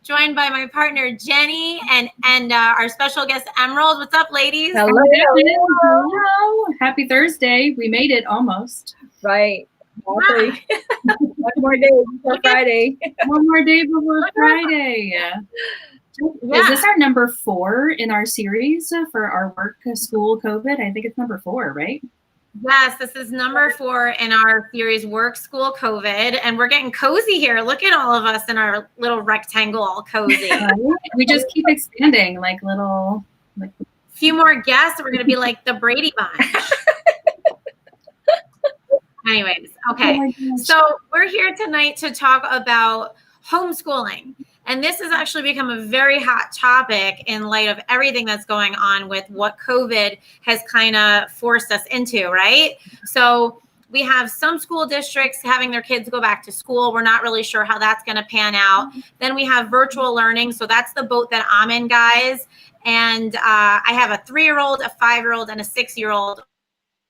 joined by my partner Jenny and our special guest Emerald. What's up, ladies? Hello. Hello. Happy Thursday. We made it almost. Right. One more day before Friday. One more day before Friday. Yeah. Is this our number 4 in our series for our work, school, COVID? I think it's number 4, right? Yes, this is number 4 in our series, Work, School, COVID. And we're getting cozy here. Look at all of us in our little rectangle, all cozy. We just keep expanding like little... Few more guests, we're going to be like the Brady Bunch. Anyways, okay. So we're here tonight to talk about homeschooling. And this has actually become a very hot topic in light of everything that's going on with what COVID has kind of forced us into, right? So we have some school districts having their kids go back to school. We're not really sure how that's going to pan out. Then we have virtual learning. So that's the boat that I'm in, guys. And I have a 3-year-old, a 5-year-old, and a 6-year-old.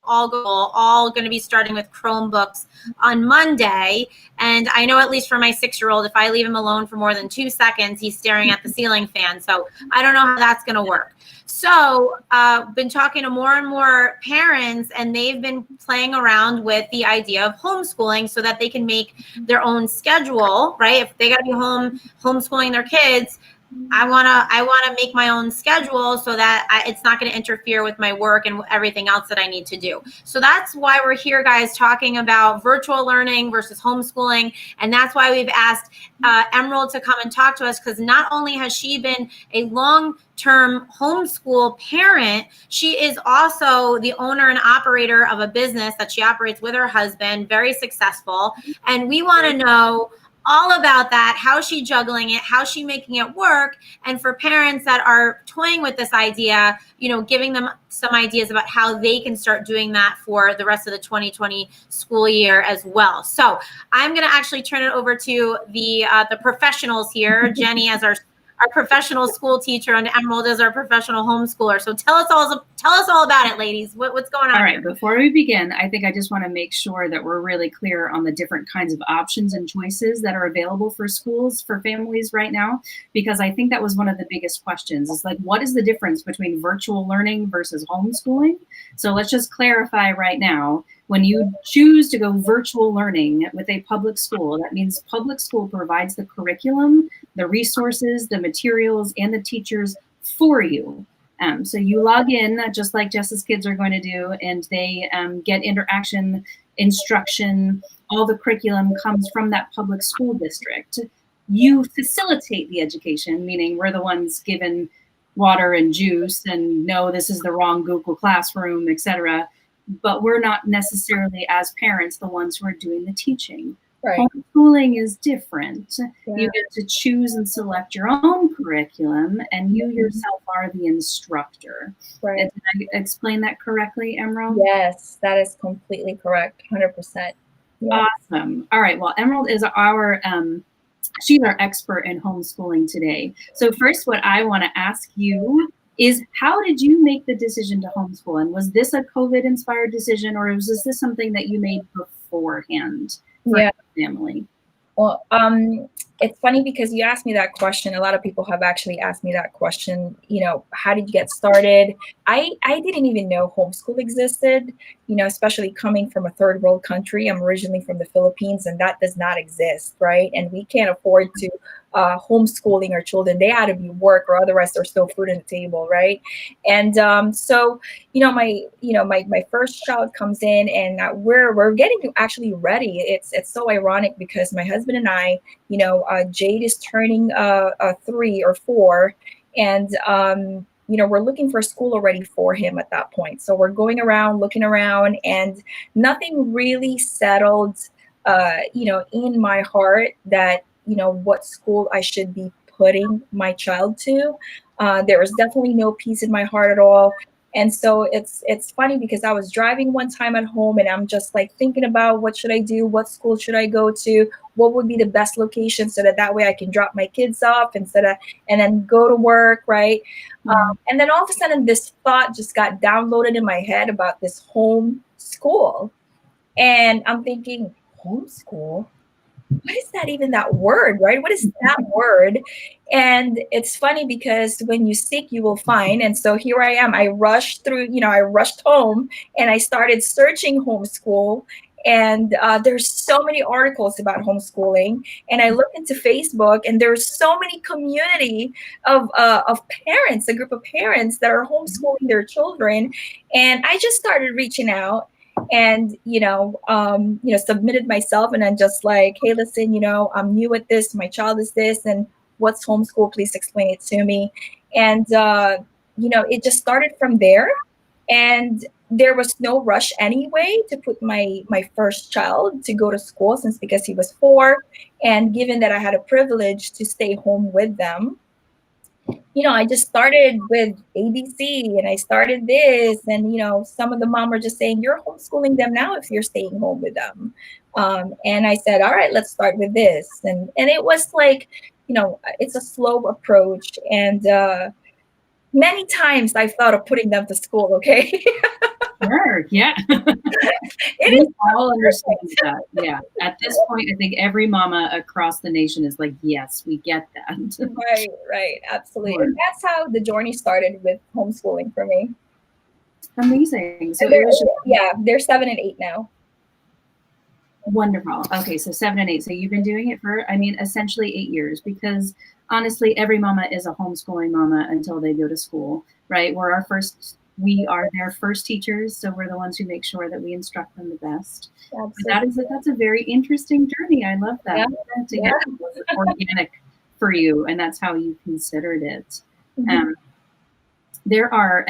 All going to be starting with Chromebooks on Monday. And I know, at least for my 6-year-old, if I leave him alone for more than 2 seconds, he's staring at the ceiling fan. So I don't know how that's going to work. So been talking to more and more parents, and they've been playing around with the idea of homeschooling so that they can make their own schedule, right? If they got to be home homeschooling their kids, I want to make my own schedule so that it's not going to interfere with my work and everything else that I need to do. So that's why we're here, guys, talking about virtual learning versus homeschooling. And that's why we've asked Emerald to come and talk to us, because not only has she been a long-term homeschool parent, she is also the owner and operator of a business that she operates with her husband, very successful. And we want to know all about that, how she juggling it, how she making it work. And for parents that are toying with this idea, giving them some ideas about how they can start doing that for the rest of the 2020 school year as well. So I'm going to actually turn it over to the professionals here, Jenny as our professional school teacher and Emerald as our professional homeschooler. So tell us all about it, ladies. What's going on? All right, before we begin, I think I just want to make sure that we're really clear on the different kinds of options and choices that are available for schools, for families right now, because I think that was one of the biggest questions. Is like, what is the difference between virtual learning versus homeschooling? So let's just clarify right now. When you choose to go virtual learning with a public school, that means public school provides the curriculum, the resources, the materials, and the teachers for you. So you log in, just like Jess's kids are going to do, and they get interaction, instruction, all the curriculum comes from that public school district. You facilitate the education, meaning we're the ones given water and juice and no, this is the wrong Google Classroom, etc. But we're not necessarily, as parents, the ones who are doing the teaching. Right. Homeschooling is different. Yeah. You get to choose and select your own curriculum, and you yourself are the instructor. Right. Did I explain that correctly, Emerald? Yes, that is completely correct, 100%. Yeah. Awesome. All right. Well, Emerald is she's our expert in homeschooling today. So first, what I want to ask you is, how did you make the decision to homeschool? And was this a COVID-inspired decision, or was this something that you made beforehand for your family? Well, it's funny because you asked me that question. A lot of people have actually asked me that question. How did you get started? I didn't even know homeschool existed, especially coming from a third world country. I'm originally from the Philippines, and that does not exist, right? And we can't afford to homeschooling our children. They had to be work, or otherwise there's no food on the table, right? And so my first child comes in, and we're getting actually ready. It's so ironic because my husband and I, Jade is turning 3 or 4, and we're looking for school already for him at that point. So we're going around, looking around, and nothing really settled in my heart that what school I should be putting my child to. There was definitely no peace in my heart at all. And so it's funny because I was driving one time at home, and I'm just like thinking about, what should I do? What school should I go to? What would be the best location so that way I can drop my kids off and then go to work, right? Mm-hmm. And then all of a sudden this thought just got downloaded in my head about this home school. And I'm thinking, homeschool? What is that even, that word, right? What is that word? And it's funny because when you seek, you will find. And so here I am. I rushed through, I rushed home and I started searching homeschool. And there's so many articles about homeschooling. And I look into Facebook, and there's so many community of parents, a group of parents that are homeschooling their children. And I just started reaching out and submitted myself, and I'm just like, hey, listen, I'm new at this, my child is this, and what's homeschool, please explain it to me. And it just started from there. And there was no rush anyway to put my first child to go to school, since because he was 4, and given that I had a privilege to stay home with them, I just started with ABC, and I started this, and some of the mom are just saying, you're homeschooling them now if you're staying home with them. And I said, all right, let's start with this. And it was like, it's a slow approach. And many times I thought of putting them to school, okay? Sure, yeah. We all understand that. Yeah. At this point, I think every mama across the nation is like, yes, we get that. Right. Absolutely. Sure. And that's how the journey started with homeschooling for me. Amazing. So they're 7 and 8 now. Wonderful. Okay, so 7 and 8. So you've been doing it for, essentially 8 years, because honestly, every mama is a homeschooling mama until they go to school, right? We are their first teachers, so we're the ones who make sure that we instruct them the best. That's a very interesting journey. I love that. Yeah. It was organic for you, and that's how you considered it. Mm-hmm. There are,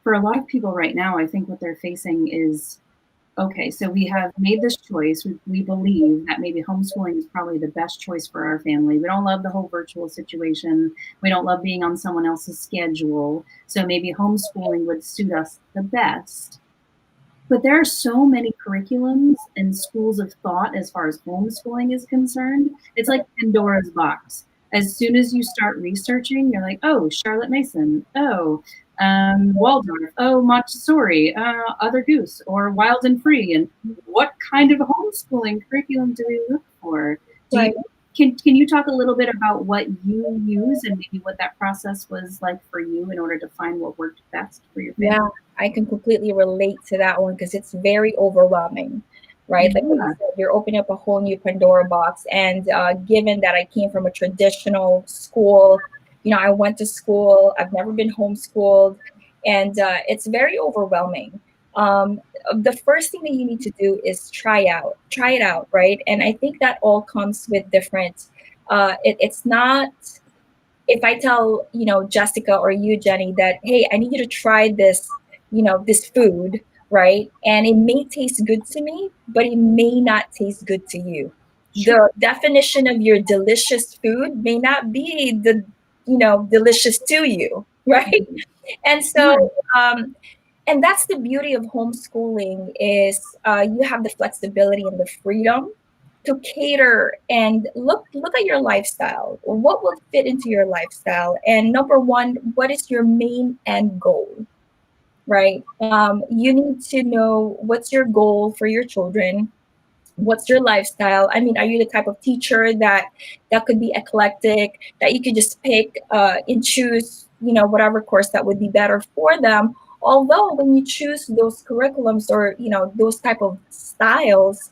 for a lot of people right now, I think what they're facing is, okay, so we have made this choice. We believe that maybe homeschooling is probably the best choice for our family. We don't love the whole virtual situation. We don't love being on someone else's schedule. So maybe homeschooling would suit us the best. But there are so many curriculums and schools of thought as far as homeschooling is concerned. It's like Pandora's box. As soon as you start researching, you're like, oh, Charlotte Mason. Oh, Waldorf, Montessori, Other Goose, or Wild and Free, and what kind of homeschooling curriculum do we look for? Can you talk a little bit about what you use and maybe what that process was like for you in order to find what worked best for your family? Yeah, I can completely relate to that one because it's very overwhelming, right? Like you said, you're opening up a whole new Pandora box, and given that I came from a traditional school, I went to school. I've never been homeschooled, and it's very overwhelming. The first thing that you need to do is try it out, right? And I think that all comes with different. It's not if I tell Jessica or you, Jenny, that hey, I need you to try this, this food, right? And it may taste good to me, but it may not taste good to you. Sure. The definition of your delicious food may not be the delicious to you, right? And so and that's the beauty of homeschooling is you have the flexibility and the freedom to cater and look at your lifestyle. What will fit into your lifestyle? And number one, what is your main end goal, right? You need to know what's your goal for your children. What's your lifestyle? Are you the type of teacher that could be eclectic, that you could just pick and choose, whatever course that would be better for them? Although when you choose those curriculums or, those type of styles,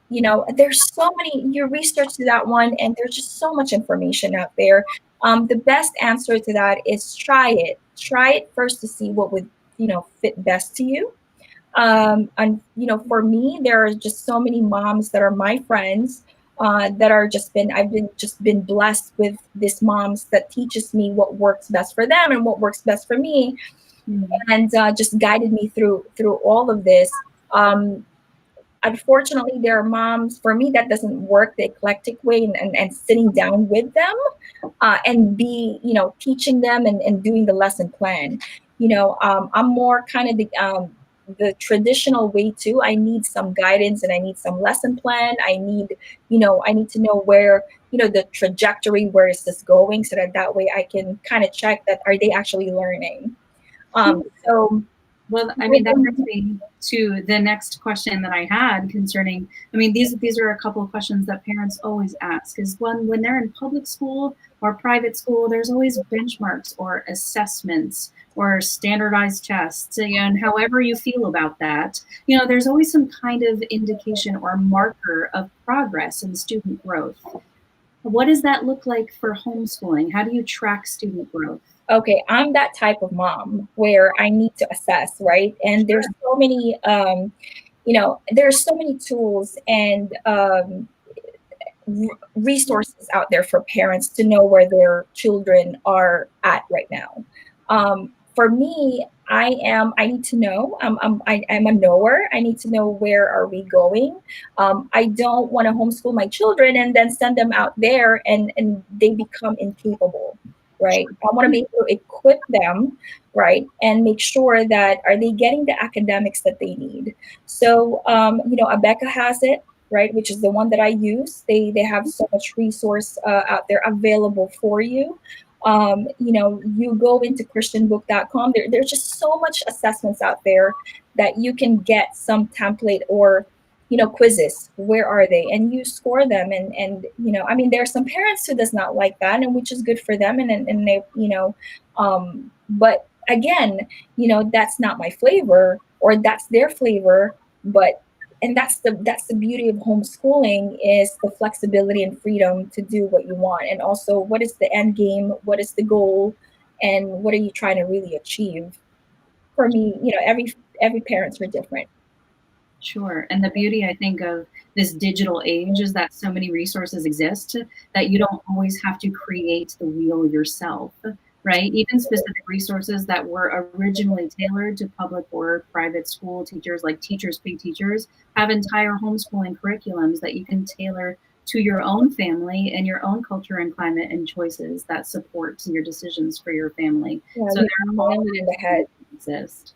there's so many, you research to that one, and there's just so much information out there. The best answer to that is try it first to see what would, fit best to you. And for me, there are just so many moms that are my friends that are I've been blessed with these moms that teaches me what works best for them and what works best for me, and just guided me through all of this. Unfortunately, there are moms for me that doesn't work the eclectic way, and sitting down with them and be teaching them and doing the lesson plan. I'm more kind of the traditional way too. I need some guidance and I need some lesson plan. I need to know where, the trajectory, where is this going, so that way I can kind of check that are they actually learning. Well, that brings me to the next question that I had concerning, these are a couple of questions that parents always ask is when they're in public school or private school, there's always benchmarks or assessments or standardized tests, and however you feel about that, there's always some kind of indication or marker of progress in student growth. What does that look like for homeschooling? How do you track student growth? Okay, I'm that type of mom where I need to assess, right? And there's so many, there's so many tools and resources out there for parents to know where their children are at right now. For me, I need to know. I'm a knower. I need to know where are we going. I don't want to homeschool my children and then send them out there and they become incapable, right? I want to be able to equip them, right, and make sure that are they getting the academics that they need. So, Abeka has it, right, which is the one that I use. They have so much resource out there available for you. You go into christianbook.com. There's just so much assessments out there that you can get some template or, quizzes. Where are they? And you score them. And there are some parents who does not like that, and which is good for them. And they, but again, that's not my flavor or that's their flavor. And that's the beauty of homeschooling is the flexibility and freedom to do what you want. And also, what is the end game? What is the goal? And what are you trying to really achieve? For me, every parents are different. Sure. And the beauty, I think, of this digital age is that so many resources exist that you don't always have to create the wheel yourself, right? Even specific resources that were originally tailored to public or private school teachers, like Teachers Pay Teachers, have entire homeschooling curriculums that you can tailor to your own family and your own culture and climate and choices that support your decisions for your family. Yeah, so they're all in the head. Exist.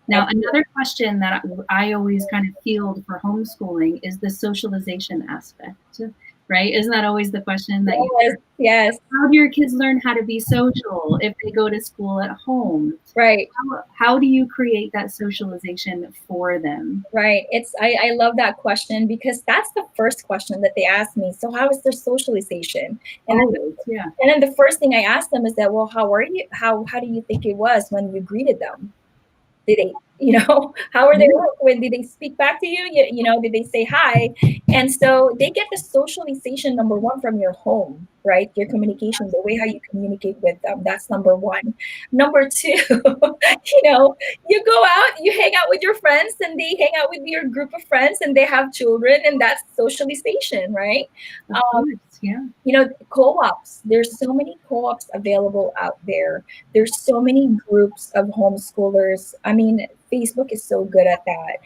Now, another question that I always kind of field for homeschooling is the socialization aspect, right? Isn't that always the question that yes. How do your kids learn how to be social if they go to school at home? Right. How do you create that socialization for them? Right. I love that question because that's the first question that they ask me. So how is their socialization? And then the first thing I ask them is that, well, how are you? How do you think it was when you greeted them? Did they, how are they when did they speak back to you? Did they say hi? And so they get the socialization, number one, from your home, right? Your communication, the way how you communicate with them. That's number one. Number two, you go out, you hang out with your friends and they hang out with your group of friends and they have children and that's socialization, right? Co-ops. There's so many co-ops available out there. There's so many groups of homeschoolers. I mean, Facebook is so good at that,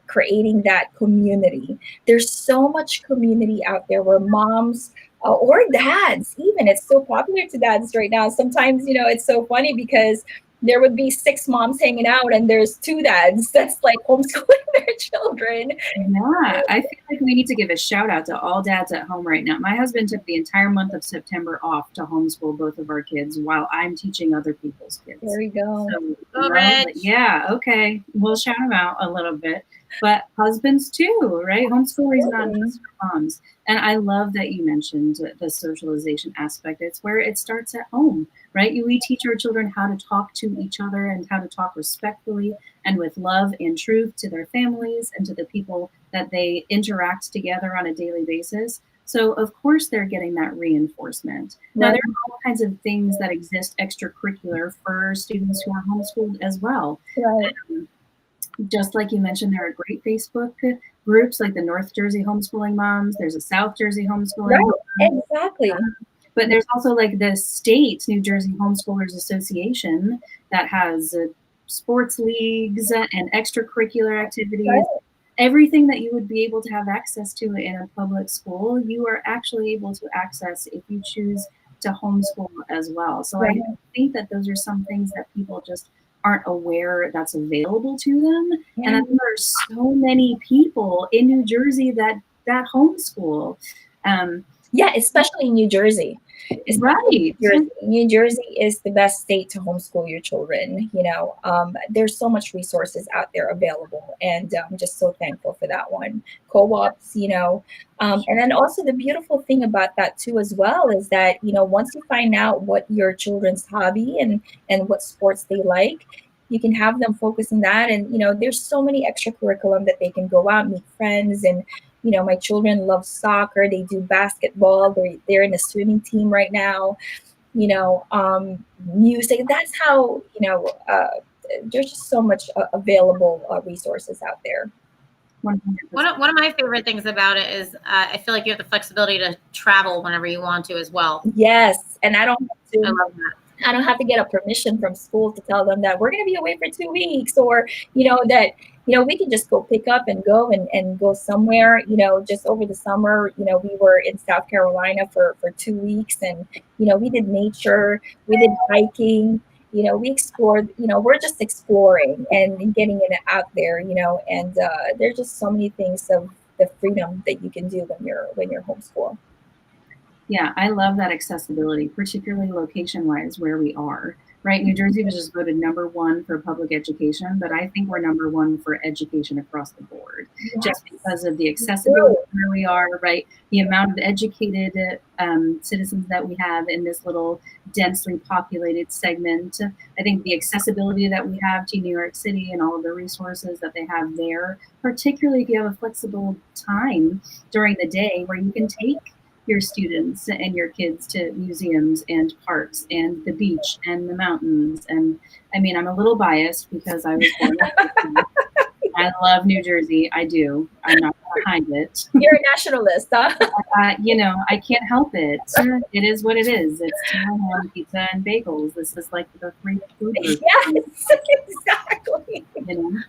creating that community. There's so much community out there where moms or dads, even, it's so popular to dads right now. Sometimes, it's so funny because there would be 6 moms hanging out and there's 2 dads that's like homeschooling their children. Yeah, I feel like we need to give a shout out to all dads at home right now. My husband took the entire month of September off to homeschool both of our kids while I'm teaching other people's kids. There you go. So, yeah, okay. We'll shout them out a little bit. But husbands too, right? Homeschooling is not just for moms. And I love that you mentioned the socialization aspect. It's where it starts at home, right? We teach our children how to talk to each other and how to talk respectfully and with love and truth to their families and to the people that they interact together on a daily basis. So of course they're getting that reinforcement. Now there are all kinds of things that exist extracurricular for students who are homeschooled as well. Right. Just like you mentioned, there are great Facebook groups like the North Jersey Homeschooling Moms. There's a South Jersey Homeschooling. Right, exactly. But there's also like the state New Jersey Homeschoolers Association that has sports leagues and extracurricular activities. Right. Everything that you would be able to have access to in a public school, you are actually able to access if you choose to homeschool as well. So I think that those are some things that people just aren't aware that's available to them. And that there are so many people in New Jersey that homeschool. Yeah, especially in New Jersey. Right. New Jersey is the best state to homeschool your children. There's so much resources out there available, and I'm just so thankful for that one. Co-ops, and then also the beautiful thing about that too as well is that once you find out what your children's hobby and what sports they like, you can have them focus on that. And there's so many extra curriculum that they can go out, meet friends. And my children love soccer, they do basketball, they're in a swimming team right now, music. That's how there's just so much available resources out there. 100%. One of my favorite things about it is I feel like you have the flexibility to travel whenever you want to as well. Yes, and I don't have to. I love that. I don't have to get a permission from school to tell them that we're going to be away for 2 weeks, or that we can just go pick up and go and go somewhere. Just over the summer, we were in South Carolina for 2 weeks, and we did nature, we did hiking. We explored. We're just exploring and getting it out there. And there's just so many things of the freedom that you can do when you're homeschooled. Yeah, I love that accessibility, particularly location-wise where we are, right? New Jersey was just voted #1 for public education, but I think we're #1 for education across the board, just because of the accessibility where we are, right? The amount of educated citizens that we have in this little densely populated segment. I think the accessibility that we have to New York City and all of the resources that they have there, particularly if you have a flexible time during the day where you can take your students and your kids to museums and parks and the beach and the mountains. And I mean, I'm a little biased because I was born in I love New Jersey. I do. I'm not going to hide it. You're a nationalist, huh? I can't help it. It is what it is. It's ham, pizza, and bagels. This is like the 3 food groups. Yes, exactly.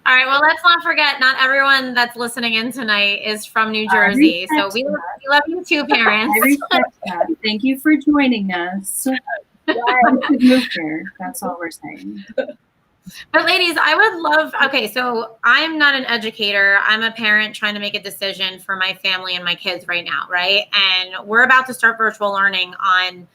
All right. Well, let's not forget, not everyone that's listening in tonight is from New Jersey. So we love you too, parents. I respect that. Thank you for joining us. Move there. That's all we're saying. But ladies, I would love, so I'm not an educator. I'm a parent trying to make a decision for my family and my kids right now, right? And we're about to start virtual learning on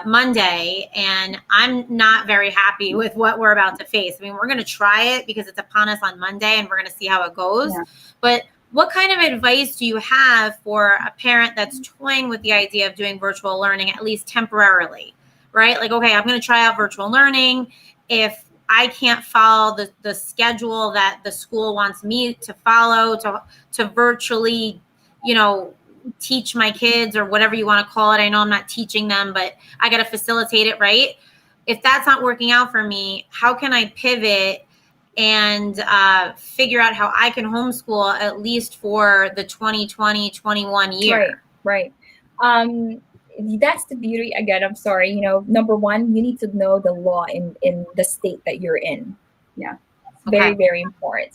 Monday, and I'm not very happy with what we're about to face. I mean, we're going to try it because it's upon us on Monday, and we're going to see how it goes. Yeah. But what kind of advice do you have for a parent that's toying with the idea of doing virtual learning, at least temporarily, right? Like, okay, I'm going to try out virtual learning. If I can't follow the schedule that the school wants me to follow to virtually, teach my kids or whatever you want to call it. I know I'm not teaching them, but I got to facilitate it, right? If that's not working out for me, how can I pivot and figure out how I can homeschool at least for the 2020-21 year? Right. That's the beauty. Again, I'm sorry. Number one, you need to know the law in the state that you're in. Yeah, very, very important.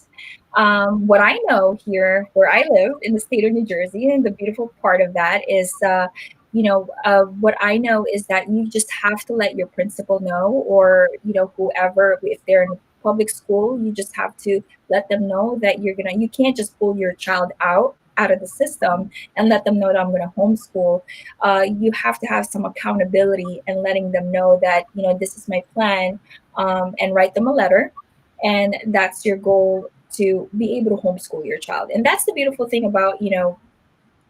What I know here, where I live in the state of New Jersey, and the beautiful part of that is, what I know is that you just have to let your principal know, or whoever, if they're in public school, you just have to let them know that you can't just pull your child out of the system and let them know that I'm going to homeschool. You have to have some accountability and letting them know that, this is my plan, and write them a letter. And that's your goal, to be able to homeschool your child. And that's the beautiful thing about,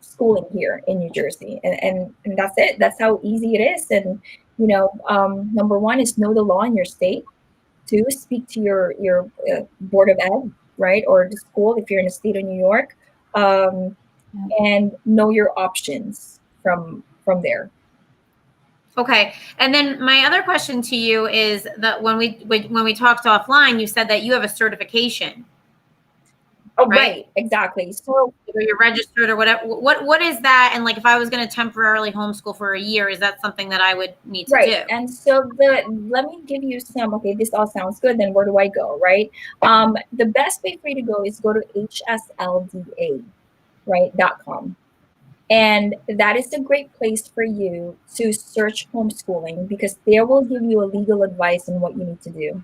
schooling here in New Jersey. And that's it. That's how easy it is. And, number one is know the law in your state. 2, speak to your board of ed, right? Or the school if you're in the state of New York. And know your options from there. Okay. And then my other question to you is that when we talked offline, you said that you have a certification. Oh, right. Exactly. So you're registered or whatever. What is that? And like, if I was going to temporarily homeschool for a year, is that something that I would need to do? And so let me give you some, this all sounds good. Then where do I go? Right. The best way for you to go is go to hslda, right, .com. And that is a great place for you to search homeschooling, because they will give you a legal advice on what you need to do.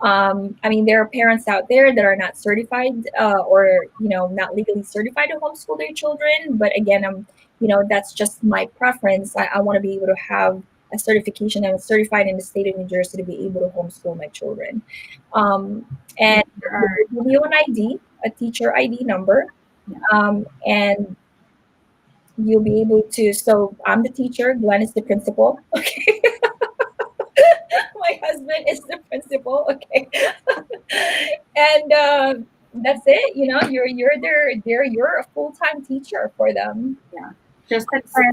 There are parents out there that are not certified or not legally certified to homeschool their children. But again, that's just my preference. I want to be able to have a certification. I'm certified in the state of New Jersey to be able to homeschool my children. And we'll give you an ID, a teacher ID number. And you'll be able to, so I'm the teacher, Glen is the principal. Okay. My husband is the principal. Okay. And that's it. You're a full-time teacher for them. Yeah.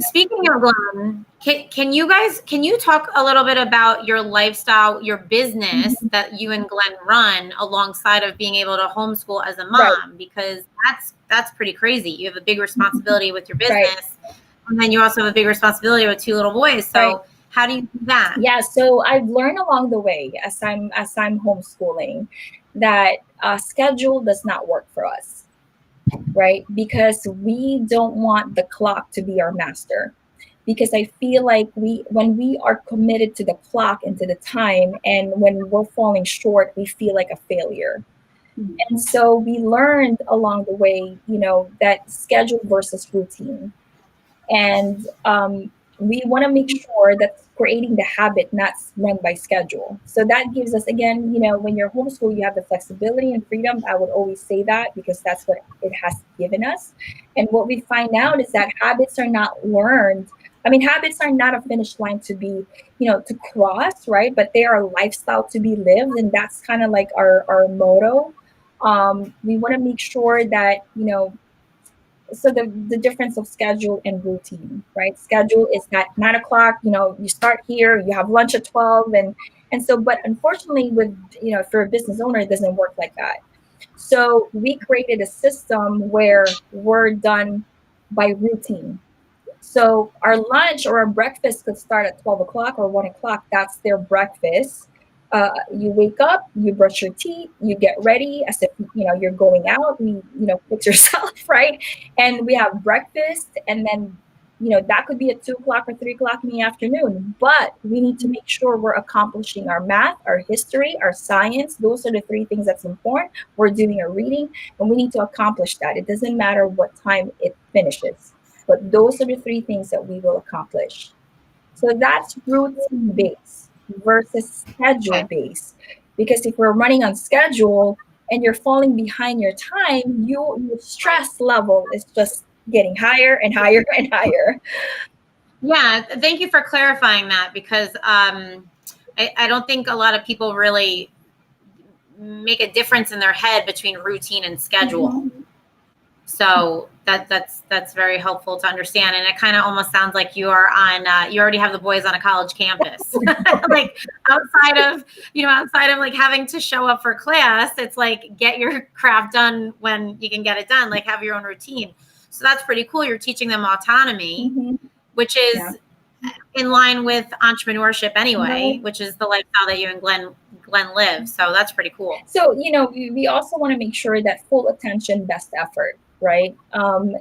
Speaking of Glen, can you talk a little bit about your lifestyle, your business that you and Glen run alongside of being able to homeschool as a mom? Right. Because that's pretty crazy. You have a big responsibility with your business, and then you also have a big responsibility with 2 little boys. So how do you do that? Yeah, so I've learned along the way as I'm homeschooling that schedule does not work for us. Right? Because we don't want the clock to be our master. Because I feel like when we are committed to the clock and to the time, and when we're falling short, we feel like a failure. Mm-hmm. And so we learned along the way, that schedule versus routine. And we want to make sure that creating the habit not run by schedule. So that gives us, again, when you're homeschooled, you have the flexibility and freedom. I would always say that because that's what it has given us. And what we find out is that habits are not learned. I mean, habits are not a finish line to be, to cross, right? But they are a lifestyle to be lived. And that's kind of like our motto. We want to make sure that, so the difference of schedule and routine, right? Schedule is that 9 o'clock, you start here, you have lunch at 12. And so, but unfortunately with, if you're a business owner, it doesn't work like that. So we created a system where we're done by routine. So our lunch or our breakfast could start at 12 o'clock or 1 o'clock. That's their breakfast. You wake up, you brush your teeth, you get ready as if, you're going out, fix yourself, right? And we have breakfast, and then, that could be at 2 o'clock or 3 o'clock in the afternoon. But we need to make sure we're accomplishing our math, our history, our science. Those are the 3 things that's important. We're doing our reading, and we need to accomplish that. It doesn't matter what time it finishes, but those are the 3 things that we will accomplish. So that's routine based versus schedule based. Because if we're running on schedule and you're falling behind your time, your stress level is just getting higher and higher and higher. Yeah, thank you for clarifying that, because I don't think a lot of people really make a difference in their head between routine and schedule. Mm-hmm. So that's very helpful to understand. And it kind of almost sounds like you are on, you already have the boys on a college campus, like outside of like having to show up for class. It's like, get your craft done when you can get it done, like have your own routine. So that's pretty cool. You're teaching them autonomy, mm-hmm. which is in line with entrepreneurship anyway, mm-hmm. which is the lifestyle that you and Glen live. So that's pretty cool. So, we also want to make sure that full attention, best effort. Right.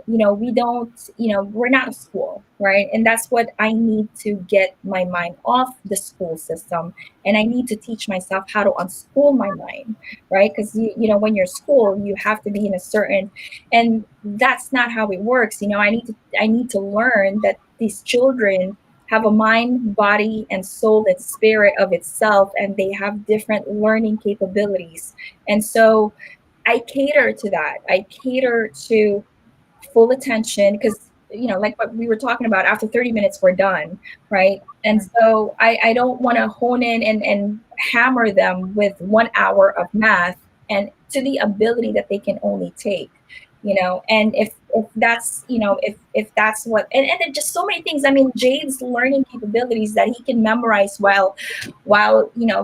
We don't, we're not a school. Right. And that's what I need to get my mind off the school system. And I need to teach myself how to unschool my mind. Right. Because, when you're school, you have to be in a certain, and that's not how it works. I need to learn that these children have a mind, body, and soul and spirit of itself. And they have different learning capabilities. And so I cater to that. I cater to full attention because, like what we were talking about, after 30 minutes, we're done, right? And so I don't want to hone in and hammer them with 1 hour of math and to the ability that they can only take, and if that's, if that's what, and then just so many things. I mean, Jade's learning capabilities that he can memorize while,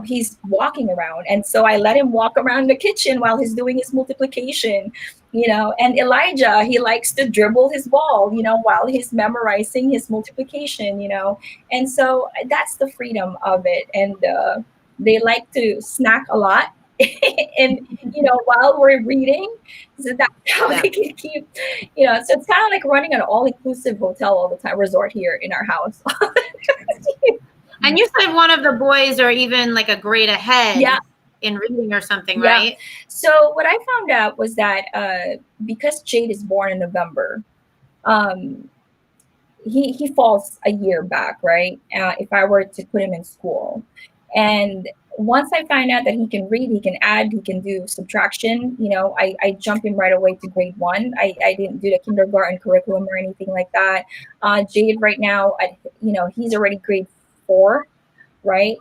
he's walking around. And so I let him walk around the kitchen while he's doing his multiplication, and Elijah, he likes to dribble his ball, while he's memorizing his multiplication, and so that's the freedom of it. And they like to snack a lot. And while we're reading, so that's how they can keep, so it's kind of like running an all-inclusive hotel all the time, resort here in our house. And you said one of the boys are even like a grade ahead in reading or something, right? So what I found out was that because Jade is born in November, he falls a year back, right? If I were to put him in school. And once I find out that he can read, he can add, he can do subtraction, I jump him right away to grade 1. I didn't do the kindergarten curriculum or anything like that. Jade right now, he's already grade 4, right?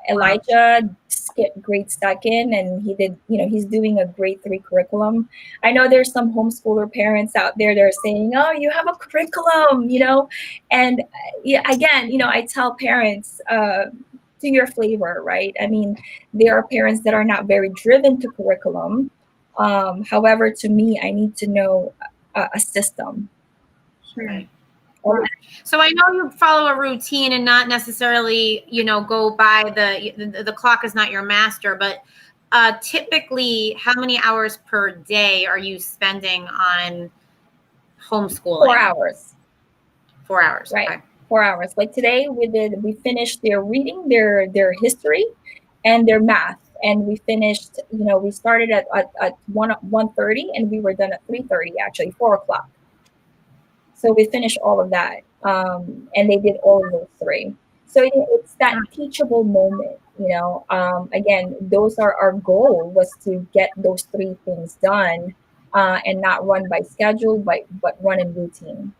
Elijah skipped grade 2nd, and he did, he's doing a grade 3 curriculum. I know there's some homeschooler parents out there that are saying, oh, you have a curriculum, and yeah, again, I tell parents, to your flavor, right? I mean, there are parents that are not very driven to curriculum. However, to me, I need to know a system. Sure. So I know you follow a routine and not necessarily, go by the clock is not your master, but typically how many hours per day are you spending on homeschooling? 4 hours. 4 hours. Right. Okay. 4 hours. Like today we finished their reading, their history, and their math. And we finished, we started at 1:30 and we were done at 3:30, actually 4 o'clock. So we finished all of that. And they did all of those 3. So it's that teachable moment, again, those are our goal, was to get those 3 things done, and not run by schedule, but run in routine.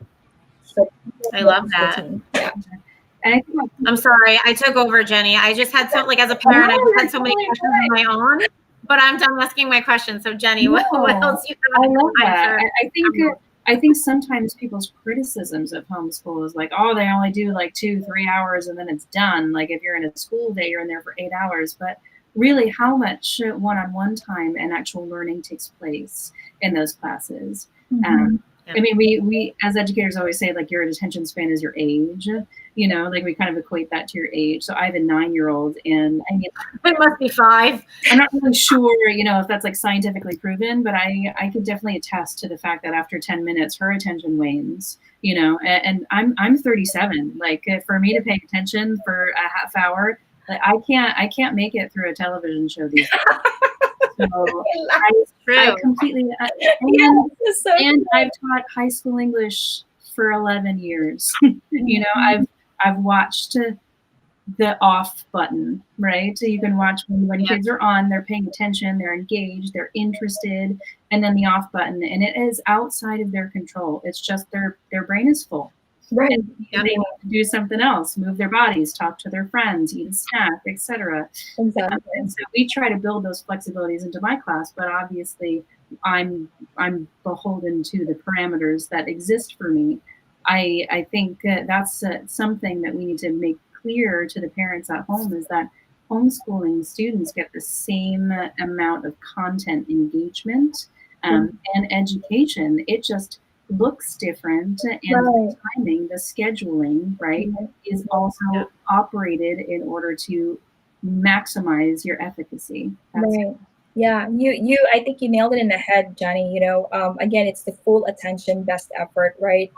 So I love that. Yeah. And I'm sorry, I took over, Jenny. I just had as a parent, I just had so many questions of my own, but I'm done asking my questions. So Jenny, what else you have? I love that. I think sometimes people's criticisms of homeschool is like, oh, they only do like 2-3 hours and then it's done. Like if you're in a school day, you're in there for 8 hours. But really, how much one-on-one time and actual learning takes place in those classes? Mm-hmm. I mean, we as educators always say, like, your attention span is your age, like we kind of equate that to your age. So I have a 9-year-old, and I mean, it must be 5. I'm not really sure, if that's like scientifically proven, but I could definitely attest to the fact that after 10 minutes, her attention wanes, and I'm 37. Like, for me to pay attention for a half hour, like, I can't make it through a television show these days. So I completely, and I've taught high school English for 11 years. I've watched the off button, right? So you can watch when kids are on, they're paying attention, they're engaged, they're interested, and then the off button, and it is outside of their control. It's just their brain is full. Right. They need to do something else, move their bodies, talk to their friends, eat a snack, etc. Exactly. And so we try to build those flexibilities into my class, but obviously I'm beholden to the parameters that exist for me. I think that's something that we need to make clear to the parents at home, is that homeschooling students get the same amount of content engagement and education. It just looks different, and the timing, the scheduling, right, is also operated in order to maximize your efficacy. Right. Yeah, I think you nailed it in the head, Johnny. Again, it's the full attention, best effort, right?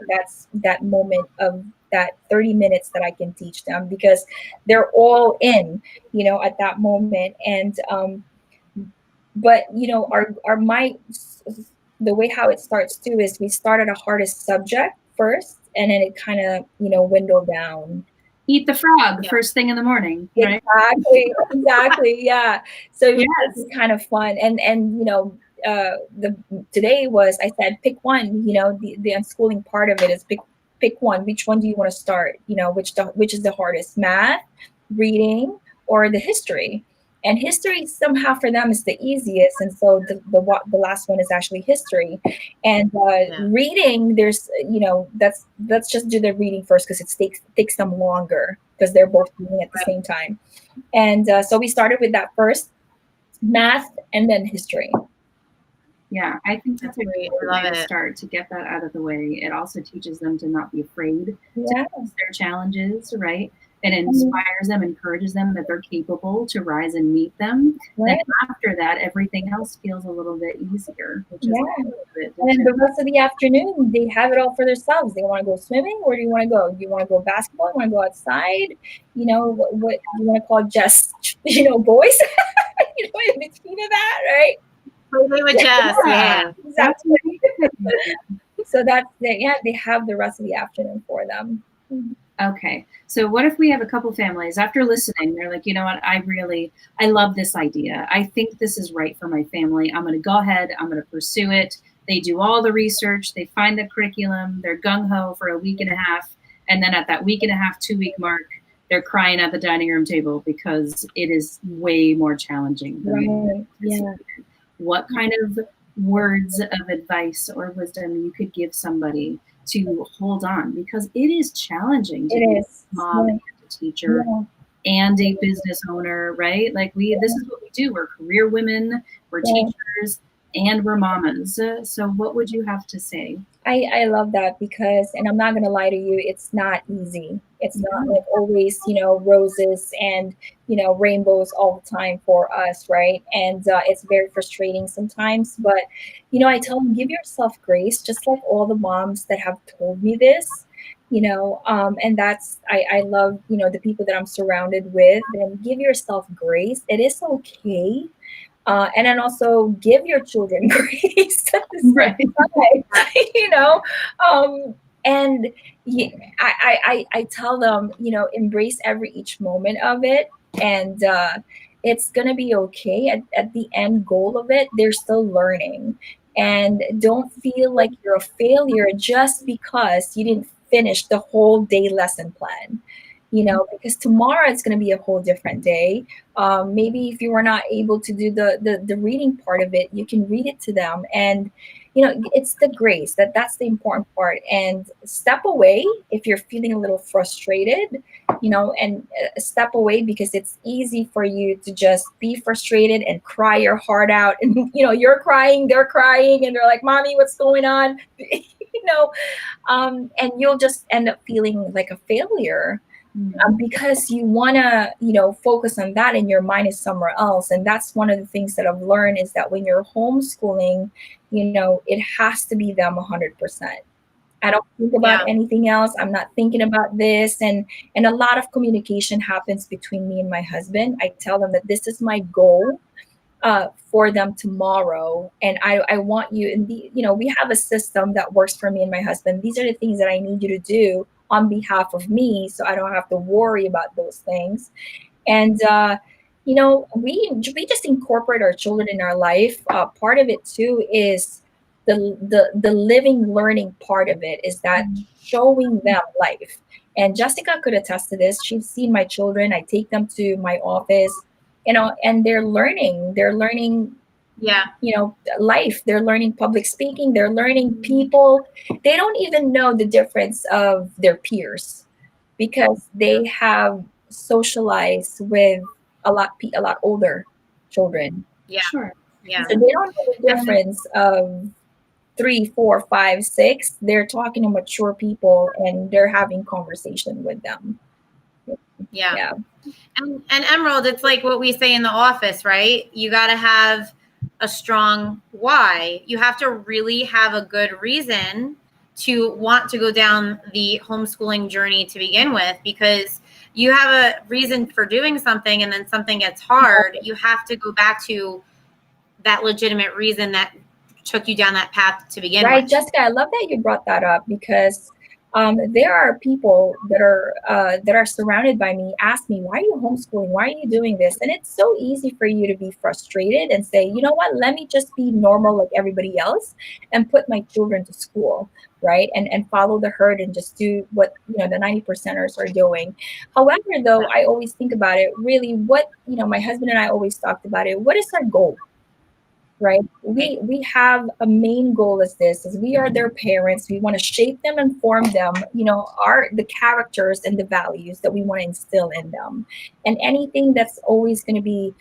That's that moment of that 30 minutes that I can teach them, because they're all in, at that moment. And but the way how it starts too is we start at a hardest subject first, and then it kind of dwindle down. Eat the frog first thing in the morning, right? Exactly, yeah. So it's kind of fun, and today was, I said, pick one. The unschooling part of it is pick one. Which one do you want to start? Which is the hardest, math, reading, or the history? And history somehow for them is the easiest, and so the last one is actually history. And reading, there's let's just do the reading first, because it takes them longer, because they're both reading at the same time. And so we started with that first, math, and then history. Yeah, I think that's a great way to start, to get that out of the way. It also teaches them to not be afraid to face their challenges, right? It inspires them, encourages them that they're capable to rise and meet them. Right. And after that, everything else feels a little bit easier. Which is a little bit and then the rest of the afternoon, they have it all for themselves. They want to go swimming. Where do you want to go? Do you want to go basketball? You want to go outside? What you want to call just, boys? In between of that, right? Play with Jess, yeah. Exactly. So that's yeah, they have the rest of the afternoon for them. Okay. So what if we have a couple families after listening, they're like, you know what, I love this idea. I think this is right for my family. I'm going to go ahead. I'm going to pursue it. They do all the research. They find the curriculum. They're gung ho for a week and a half. And then at that week and a half, 2 week mark, they're crying at the dining room table because it is way more challenging than Right. Yeah. What kind of words of advice or wisdom you could give somebody to hold on, because it is challenging to be a mom and a teacher and a business owner, right? Like this is what we do. We're career women, we're teachers, and we're mamas. So what would you have to say? I love that because, and I'm not going to lie to you, it's not easy. It's not like always, roses and, rainbows all the time for us, right? And it's very frustrating sometimes. But, I tell them, give yourself grace, just like all the moms that have told me this, and that's, I love, the people that I'm surrounded with, and give yourself grace. It is okay. And then also give your children grace at the Right. same time, and I tell them, embrace each moment of it, and it's gonna be okay. At the end goal of it, they're still learning, and don't feel like you're a failure just because you didn't finish the whole day lesson plan. Because tomorrow it's going to be a whole different day. Maybe if you were not able to do the reading part of it, you can read it to them, and it's the grace that's the important part. And step away if you're feeling a little frustrated, and step away, because it's easy for you to just be frustrated and cry your heart out, and you're crying, they're crying, and they're like, "Mommy, what's going on?" And you'll just end up feeling like a failure. Because you want to, focus on that, and your mind is somewhere else. And that's one of the things that I've learned, is that when you're homeschooling, it has to be them 100%. I don't think about anything else. I'm not thinking about this. And a lot of communication happens between me and my husband. I tell them that this is my goal for them tomorrow. And I want you, and we have a system that works for me and my husband. These are the things that I need you to do on behalf of me, so I don't have to worry about those things. And we just incorporate our children in our life. Part of it too is the living learning part of it, is that showing them life. And Jessica could attest to this. She's seen my children. I take them to my office, and they're learning life. They're learning public speaking. They're learning people. They don't even know the difference of their peers, because they have socialized with a lot older children. Sure. So they don't know the difference of 3, 4, 5, 6. They're talking to mature people, and they're having conversation with them. Yeah. And Emerald, it's like what we say in the office, right? You got to have a strong why. You have to really have a good reason to want to go down the homeschooling journey to begin with, because you have a reason for doing something, and then something gets hard. You have to go back to that legitimate reason that took you down that path to begin with. Right, Jessica, I love that you brought that up, because there are people that are surrounded by me, ask me, why are you homeschooling? Why are you doing this? And it's so easy for you to be frustrated and say, you know what, let me just be normal like everybody else and put my children to school, right? And follow the herd and just do what the 90%ers are doing. However, though, I always think about it, really, what my husband and I always talked about it, what is our goal? Right. We have a main goal is we are their parents. We want to shape them and form them, the characters and the values that we want to instill in them. And anything that's always going to be,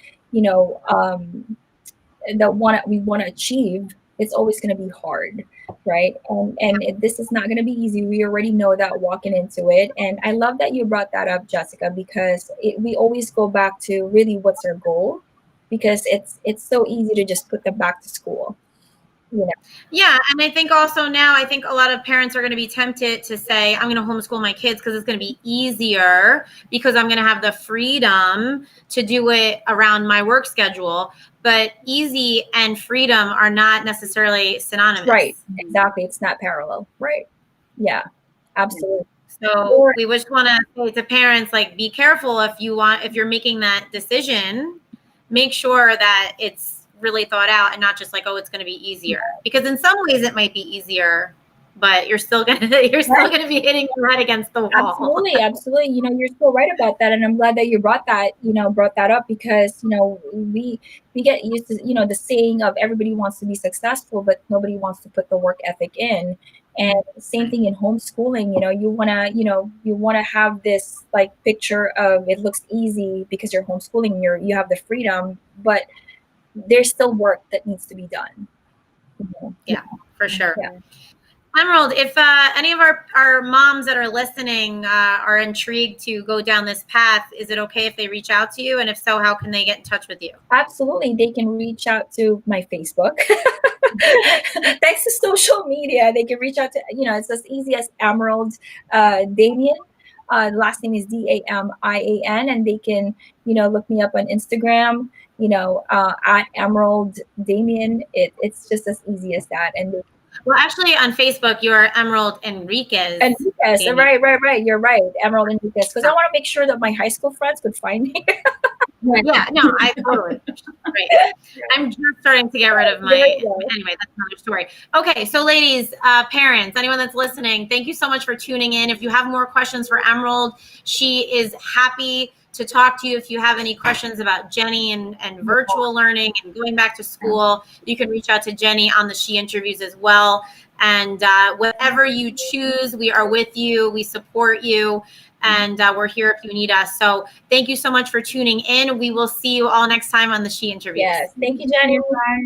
that we want to achieve, it's always going to be hard. Right. And this is not going to be easy. We already know that walking into it. And I love that you brought that up, Jessica, because we always go back to really what's our goal, because it's so easy to just put them back to school. Yeah, and I think also now, I think a lot of parents are going to be tempted to say, I'm going to homeschool my kids because it's going to be easier, because I'm going to have the freedom to do it around my work schedule. but easy and freedom are not necessarily synonymous. Right. Exactly. It's not parallel. Right. Yeah, absolutely. So we just want to say to parents, like, be careful if you're making that decision, make sure that it's really thought out and not just like, oh, it's going to be easier. Because in some ways it might be easier, but you're still gonna be hitting your head against the wall. Absolutely. You know, you're so right about that, and I'm glad that you brought that up, because we get used to the saying of everybody wants to be successful, but nobody wants to put the work ethic in. And same thing in homeschooling. You wanna have this like picture of it looks easy because you're homeschooling, you have the freedom, but there's still work that needs to be done. Yeah, for sure. Yeah. Emerald, if any of our moms that are listening are intrigued to go down this path, is it okay if they reach out to you? And if so, how can they get in touch with you? Absolutely. They can reach out to my Facebook. Thanks to social media, they can reach out to, it's as easy as Emerald Damian. Last name is Damian, and they can, look me up on Instagram, at Emerald Damian. It's just as easy as that. And well, actually, on Facebook, you are Emerald Enriquez. Enriquez, right. You're right, Emerald Enriquez. Because I want to make sure that my high school friends could find me. Yeah, no, I totally. Right. I'm just starting to get rid of my. Anyway, that's another story. Okay, so ladies, parents, anyone that's listening, thank you so much for tuning in. If you have more questions for Emerald, she is happy to talk to you. If you have any questions about Jenny and virtual learning and going back to school, you can reach out to Jenny on the She Interviews as well. And whatever you choose, we are with you. We support you. And we're here if you need us. So thank you so much for tuning in. We will see you all next time on the She Interviews. Yes. Thank you, Jenny. Bye.